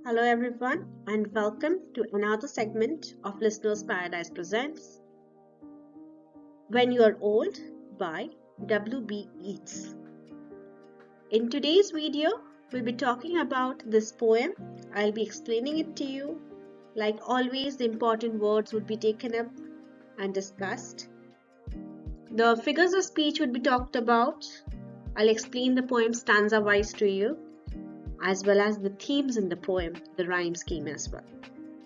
Hello everyone and welcome to another segment of Listener's Paradise Presents When You Are Old by W.B Yeats. In today's video, we'll be talking about this poem. I'll be explaining it to you. Like always, the important words would be taken up and discussed. The figures of speech would be talked about. I'll explain the poem stanza-wise to you, as well as the themes in the poem, the rhyme scheme as well.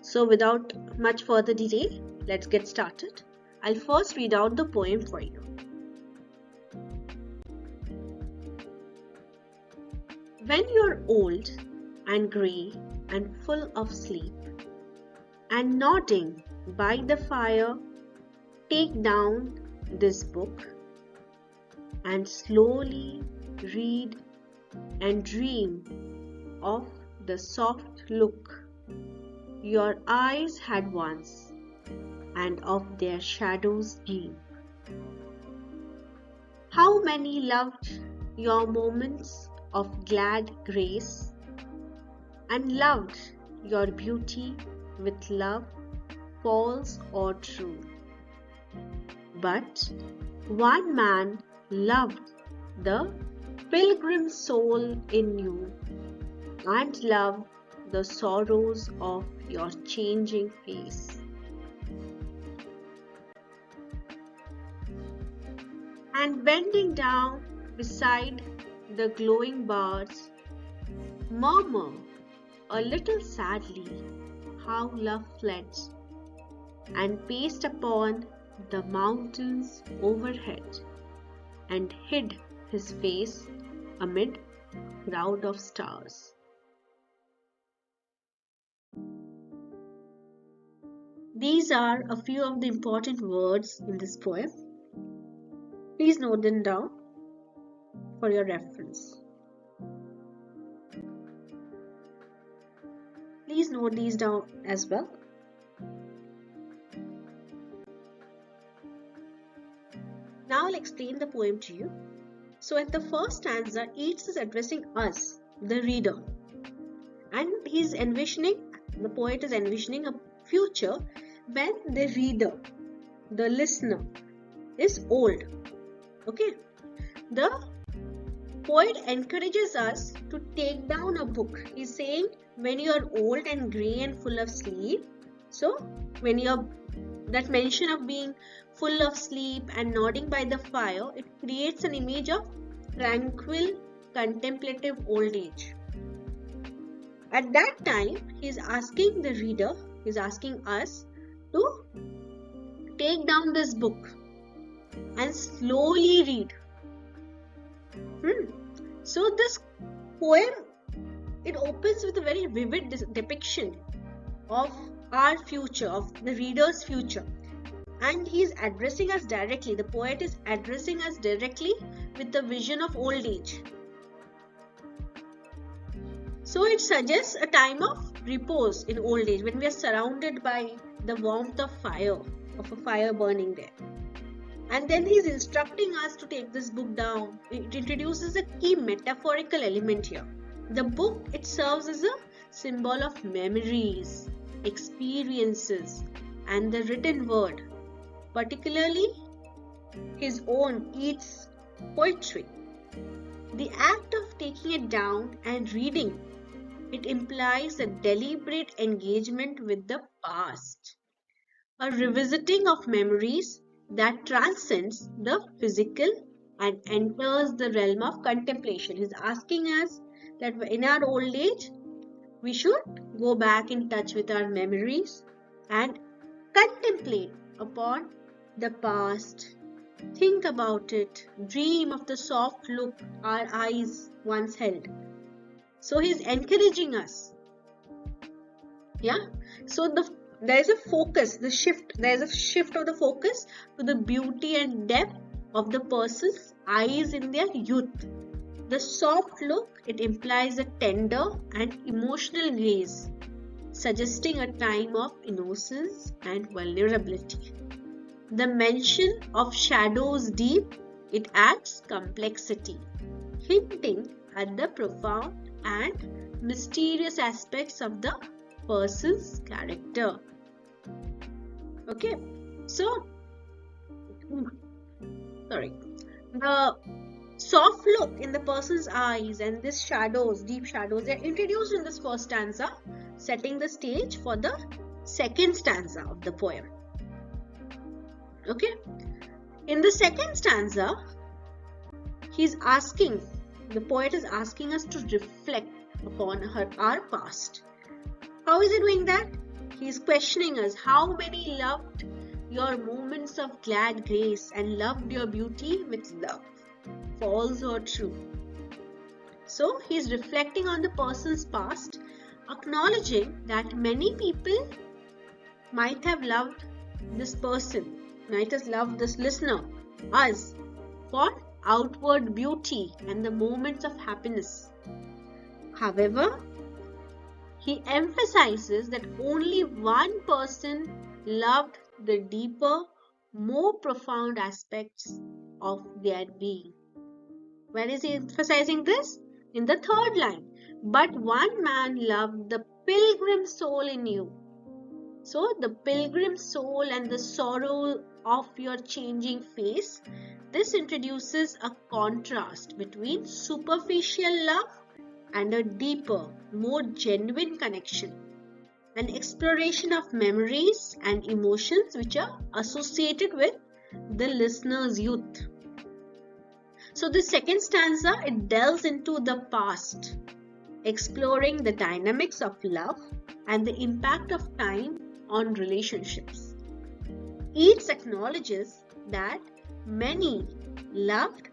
So without much further delay, let's get started. I'll first read out the poem for you. When you're old and grey and full of sleep, and nodding by the fire, take down this book and slowly read and dream of the soft look your eyes had once, and of their shadows deep. How many loved your moments of glad grace, and loved your beauty with love false or true. But one man loved the pilgrim soul in you, and love the sorrows of your changing face. And bending down beside the glowing bars, murmur a little sadly how love fled, and paced upon the mountains overhead, and hid his face amid crowd of stars. These are a few of the important words in this poem. Please note them down for your reference. Please note these down as well. Now I'll explain the poem to you. So at the first stanza, Yeats is addressing us, the reader. And the poet is envisioning a future when the reader, the listener, is old. Okay? The poet encourages us to take down a book. He's saying when you are old and grey and full of sleep. So when that mention of being full of sleep and nodding by the fire, it creates an image of tranquil, contemplative old age. At that time, he's asking the reader, he's asking us to take down this book and slowly read. So this poem, it opens with a very vivid depiction of our future, of the reader's future. And he's addressing us directly. The poet is addressing us directly with the vision of old age. So it suggests a time of repose in old age when we are surrounded by the warmth of a fire burning there. And then he's instructing us to take this book down. It introduces a key metaphorical element here. The book, it serves as a symbol of memories, experiences, and the written word, particularly his own Yeats poetry. The act of taking it down and reading, it implies a deliberate engagement with the past, a revisiting of memories that transcends the physical and enters the realm of contemplation. He's asking us that in our old age, we should go back in touch with our memories and contemplate upon the past. Think about it. Dream of the soft look our eyes once held. So he's encouraging us. Yeah. So there is a focus, there is a shift of the focus to the beauty and depth of the person's eyes in their youth. The soft look, it implies a tender and emotional gaze, suggesting a time of innocence and vulnerability. The mention of shadows deep, it adds complexity, hinting at the profound and mysterious aspects of the person's character. Okay, so the soft look in the person's eyes and these shadows, deep shadows, they're introduced in this first stanza, setting the stage for the second stanza of the poem. Okay, in the second stanza, the poet is asking us to reflect upon our past. How is he doing that? He is questioning us. How many loved your moments of glad grace and loved your beauty with love? False or true? So he is reflecting on the person's past, acknowledging that many people might have loved this person, might have loved this listener, us, for outward beauty and the moments of happiness. However, he emphasizes that only one person loved the deeper, more profound aspects of their being. Where is he emphasizing this? In the third line. But one man loved the pilgrim soul in you. So the pilgrim soul and the sorrow of your changing face, this introduces a contrast between superficial love and a deeper, more genuine connection, an exploration of memories and emotions which are associated with the listener's youth. So the second stanza, it delves into the past, exploring the dynamics of love and the impact of time on relationships. Yeats acknowledges that many loved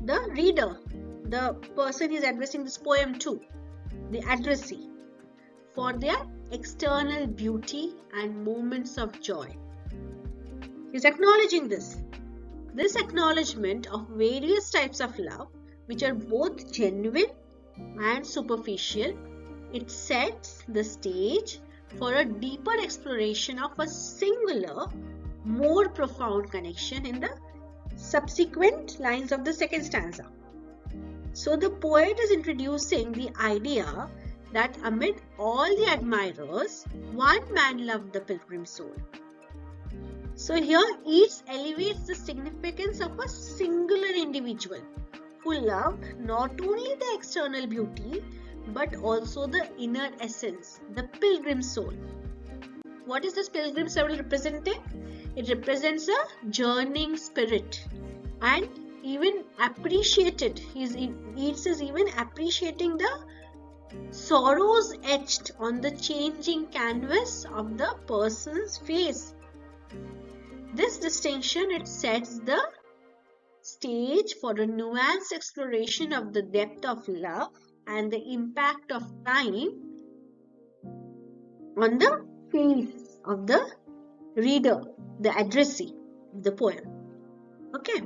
the reader, the person he is addressing this poem to, the addressee, for their external beauty and moments of joy. He is acknowledging this. This acknowledgement of various types of love, which are both genuine and superficial, it sets the stage for a deeper exploration of a singular, more profound connection in the subsequent lines of the second stanza. So the poet is introducing the idea that amid all the admirers, one man loved the pilgrim soul. So here Yeats elevates the significance of a singular individual who loved not only the external beauty but also the inner essence, the pilgrim soul. What is this pilgrim soul representing? It represents a journeying spirit, and even appreciated. Yeats is even appreciating the sorrows etched on the changing canvas of the person's face. This distinction, it sets the stage for a nuanced exploration of the depth of love and the impact of time on the face of the reader, the addressee of the poem. Okay.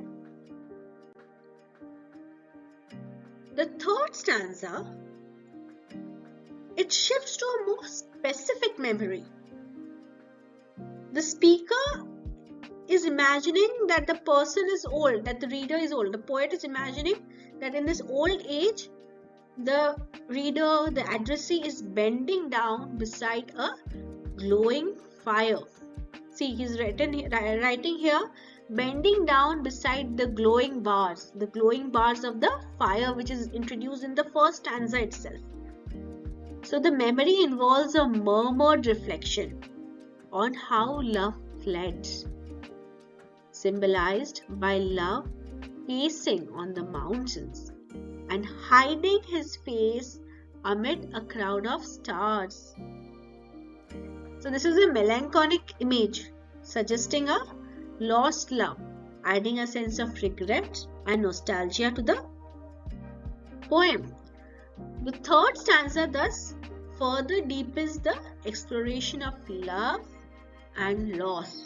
The third stanza, it shifts to a more specific memory. The speaker is imagining that the person is old, that the reader is old. The poet is imagining that in this old age, the reader, the addressee is bending down beside a glowing fire. See, he's writing here, bending down beside the glowing bars of the fire, which is introduced in the first stanza itself. So the memory involves a murmured reflection on how love fled, symbolized by love pacing on the mountains and hiding his face amid a crowd of stars. So this is a melancholic image suggesting a lost love, adding a sense of regret and nostalgia to the poem. The third stanza thus further deepens the exploration of love and loss.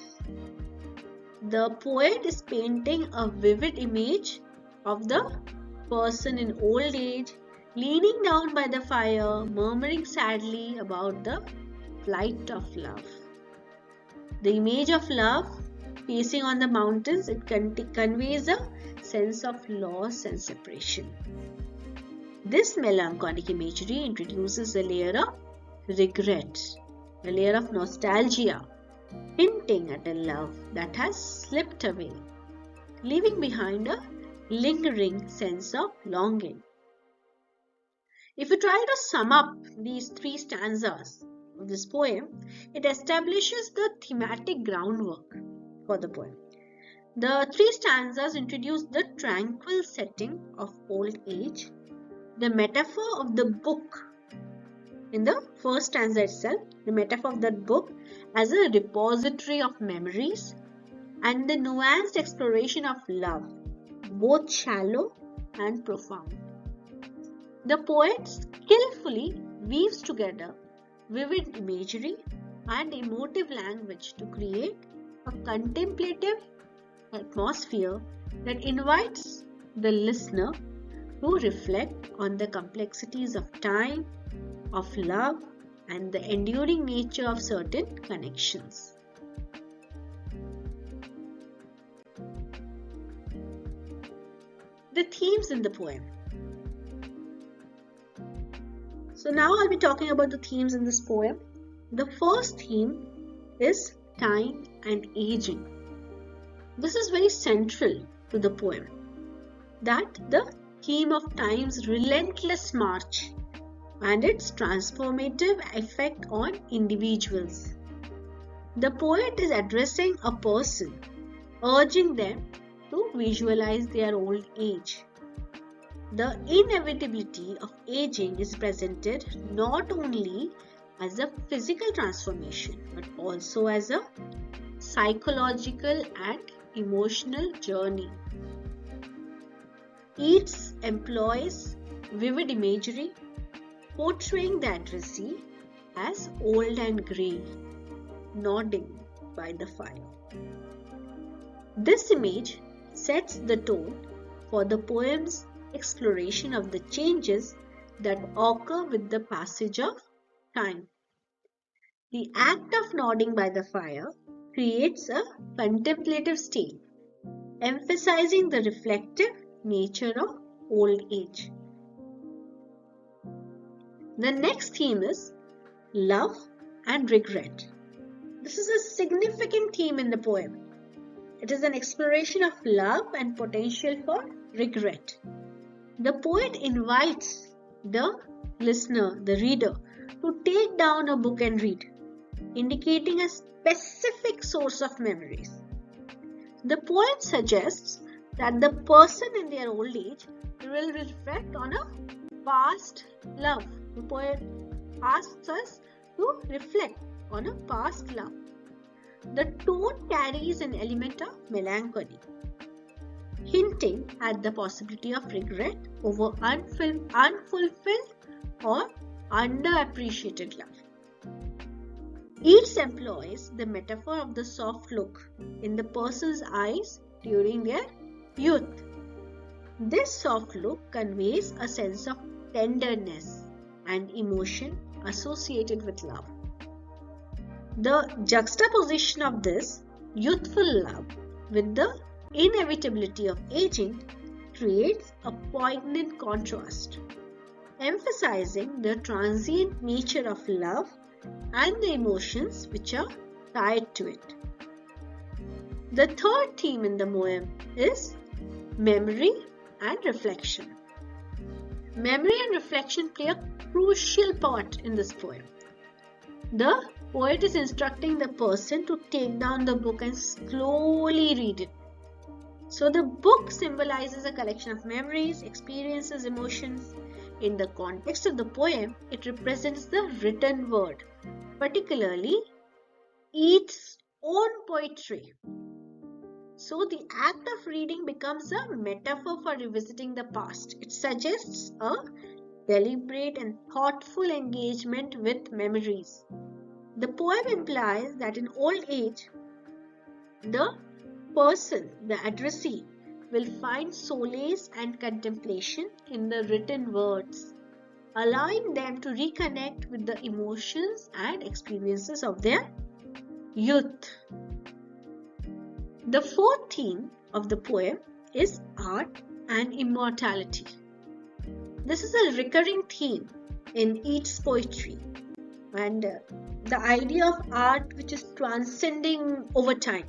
The poet is painting a vivid image of the person in old age, leaning down by the fire, murmuring sadly about the flight of love. The image of love pacing on the mountains, it conveys a sense of loss and separation. This melancholic imagery introduces a layer of regret, a layer of nostalgia, hinting at a love that has slipped away, leaving behind a lingering sense of longing. If you try to sum up these three stanzas of this poem, it establishes the thematic groundwork for the poem. The three stanzas introduce the tranquil setting of old age, the metaphor of the book. In the first stanza itself, the metaphor of that book as a repository of memories, and the nuanced exploration of love, both shallow and profound. The poet skillfully weaves together vivid imagery and emotive language to create a contemplative atmosphere that invites the listener to reflect on the complexities of time, of love, and the enduring nature of certain connections. The themes in the poem. So now I'll be talking about the themes in this poem. The first theme is time and aging. This is very central to the poem, that the theme of time's relentless march and its transformative effect on individuals. The poet is addressing a person, urging them to visualize their old age. The inevitability of aging is presented not only as a physical transformation but also as a psychological and emotional journey. Yeats employs vivid imagery, portraying the addressee as old and grey, nodding by the fire. This image sets the tone for the poem's exploration of the changes that occur with the passage of time. The act of nodding by the fire creates a contemplative state, emphasizing the reflective nature of old age. The next theme is love and regret. This is a significant theme in the poem. It is an exploration of love and potential for regret. The poet invites the listener, the reader, to take down a book and read, indicating a specific source of memories. The poet suggests that the person in their old age will reflect on a past love. The poet asks us to reflect on a past love. The tone carries an element of melancholy, hinting at the possibility of regret over unfulfilled or underappreciated love. Yeats employs the metaphor of the soft look in the person's eyes during their youth. This soft look conveys a sense of tenderness and emotion associated with love. The juxtaposition of this youthful love with the inevitability of aging creates a poignant contrast, emphasizing the transient nature of love and the emotions which are tied to it. The third theme in the poem is memory and reflection. Memory and reflection play a crucial part in this poem. The poet is instructing the person to take down the book and slowly read it. So the book symbolizes a collection of memories, experiences, emotions. In the context of the poem, it represents the written word, particularly Yeats' own poetry. So the act of reading becomes a metaphor for revisiting the past. It suggests a deliberate and thoughtful engagement with memories. The poem implies that in old age, the person, the addressee, will find solace and contemplation in the written words, allowing them to reconnect with the emotions and experiences of their youth. The fourth theme of the poem is art and immortality. This is a recurring theme in Yeats' poetry, and the idea of art which is transcending over time.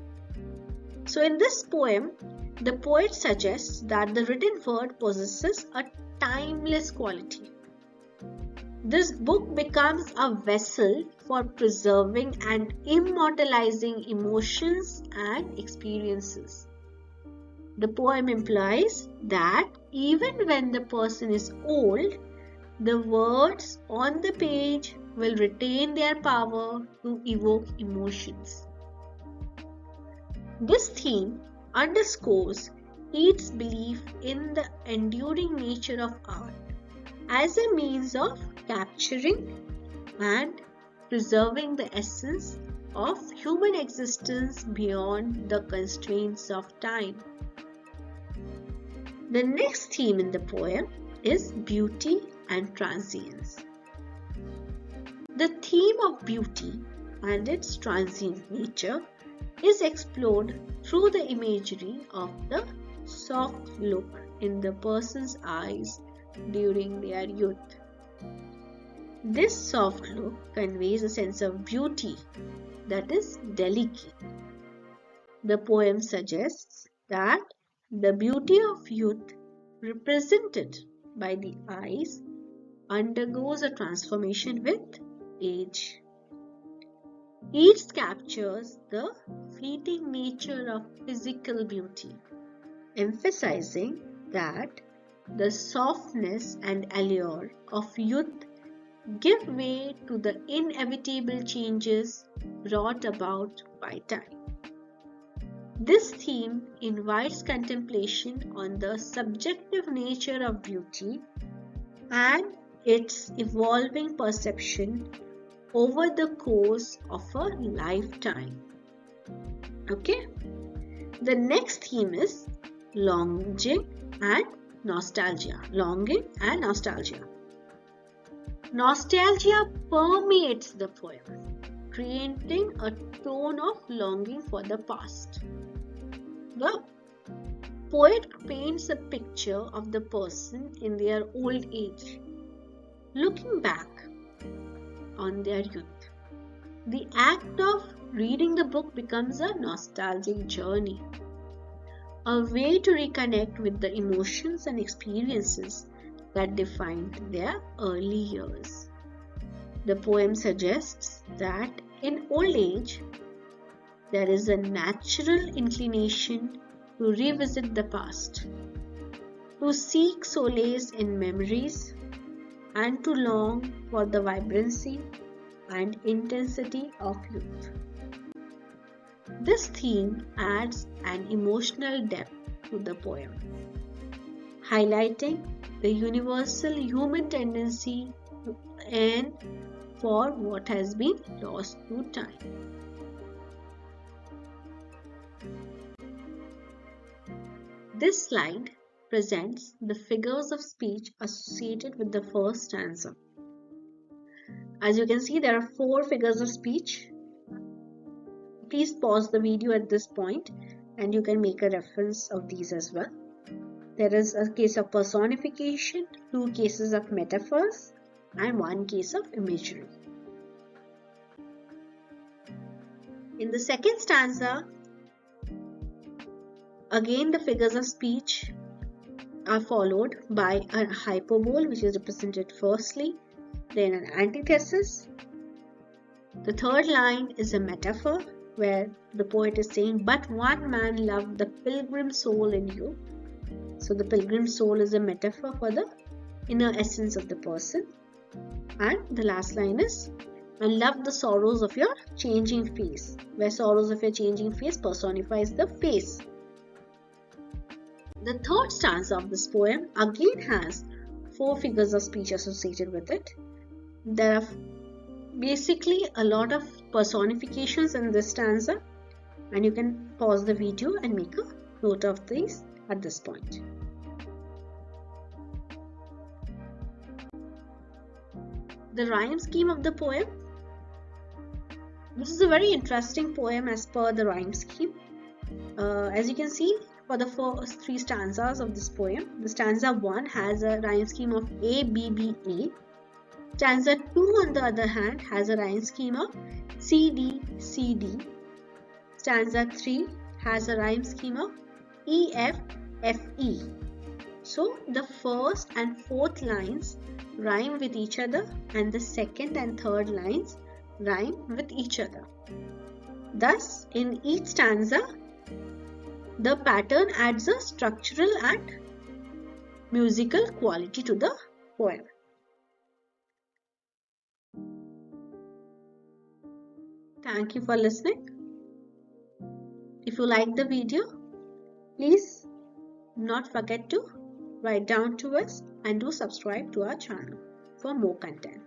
So in this poem, the poet suggests that the written word possesses a timeless quality. This book becomes a vessel for preserving and immortalizing emotions and experiences. The poem implies that even when the person is old, the words on the page will retain their power to evoke emotions. This theme underscores Yeats' belief in the enduring nature of art as a means of capturing and preserving the essence of human existence beyond the constraints of time. The next theme in the poem is beauty and transience. The theme of beauty and its transient nature is explored through the imagery of the soft look in the person's eyes during their youth. This soft look conveys a sense of beauty that is delicate. The poem suggests that the beauty of youth, represented by the eyes, undergoes a transformation with age. Yeats captures the fleeting nature of physical beauty, emphasizing that the softness and allure of youth give way to the inevitable changes brought about by time. This theme invites contemplation on the subjective nature of beauty and its evolving perception over the course of a lifetime. Okay? The next theme is longing and nostalgia. Longing and nostalgia. Nostalgia permeates the poem, creating a tone of longing for the past. The poet paints a picture of the person in their old age, looking back on their youth. The act of reading the book becomes a nostalgic journey, a way to reconnect with the emotions and experiences that defined their early years. The poem suggests that in old age, there is a natural inclination to revisit the past, to seek solace in memories, and to long for the vibrancy and intensity of youth. This theme adds an emotional depth to the poem, highlighting the universal human tendency to yearn for what has been lost through time. This slide presents the figures of speech associated with the first stanza. As you can see, there are 4 figures of speech. Please pause the video at this point and you can make a reference of these as well. There is a case of personification, 2 cases of metaphors, and 1 case of imagery. In the second stanza, again the figures of speech are followed by a hyperbole, which is represented firstly, then an antithesis. The third line is a metaphor where the poet is saying, "But one man loved the pilgrim soul in you." So the pilgrim soul is a metaphor for the inner essence of the person. And the last line is, "And love the sorrows of your changing face," where sorrows of your changing face personifies the face. The third stanza of this poem again has 4 figures of speech associated with it. There are basically a lot of personifications in this stanza, and you can pause the video and make a note of these at this point. The rhyme scheme of the poem. This is a very interesting poem as per the rhyme scheme. As you can see, for the first 3 stanzas of this poem. The stanza 1 has a rhyme scheme of A, B, B, A. Stanza 2, on the other hand, has a rhyme scheme of C, D, C, D. Stanza 3 has a rhyme scheme of E, F, F, E. So the first and fourth lines rhyme with each other, and the second and third lines rhyme with each other. Thus, in each stanza, the pattern adds a structural and musical quality to the poem. Thank you for listening. If you like the video, please not forget to write down to us and do subscribe to our channel for more content.